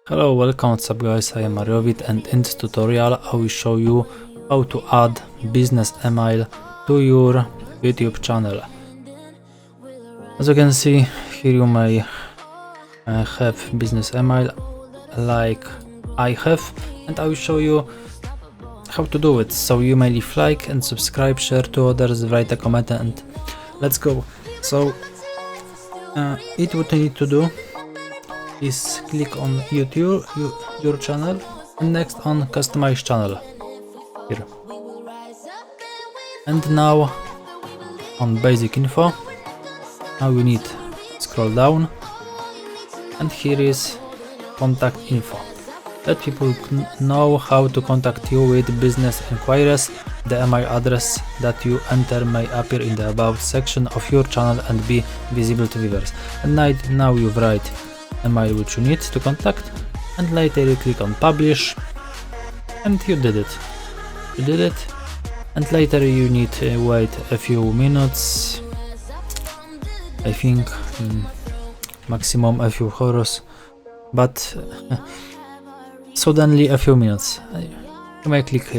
Hello, welcome, what's up guys, I am Mariowit, and in this tutorial I will show you how to add business email to your YouTube channel. As you can see, here you may have business email like I have, and I will show you how to do it. So you may leave like and subscribe, share to others, write a comment, and let's go. So what you need to do is click on YouTube, your channel, and next on customize channel here. And now on basic info, now you need scroll down, and here is contact info. Let people know how to contact you with business inquiries. The email address that you enter may appear in the about section of your channel and be visible to viewers. And now you write email which you need to contact, and later you click on publish, and you did it. And later you need to wait a few minutes, I think maximum a few hours, but suddenly a few minutes you may click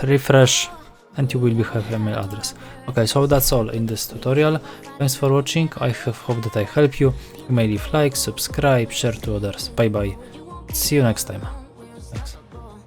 refresh and you will have email address. Okay, so that's all in this tutorial. Thanks for watching. I hope that I help you. You may leave like, subscribe, share to others. Bye bye. See you next time.